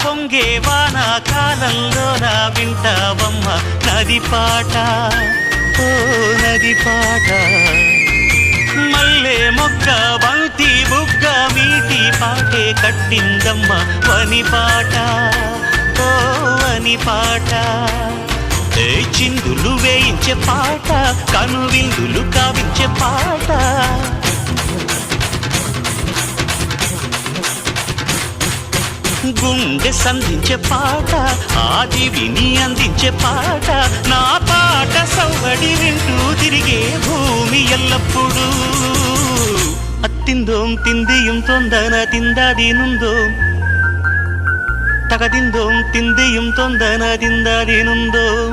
పొంగే వాన కాలంలోన వింటావమ్మ నది పాట, ఓ నది పాట. మల్లె మొగ్గ బంతి బుగ్గ మీటి పాటే కట్టిందమ్మ వని పాట, ఓ వని పాట. చిందులు వేయించే పాట, కనువిందులు కావించే పాట. గుండె సంధించే పాట, ఆది విని అందించే పాట. నా పాట సవ్వడి వింటూ తిరిగే భూమి ఎల్లప్పుడూ. అత్తిందోం తిందియం తొందన తిందాదీనుందోం, తగదిందోం తిందియం తొందన తిందాదీనుందోం.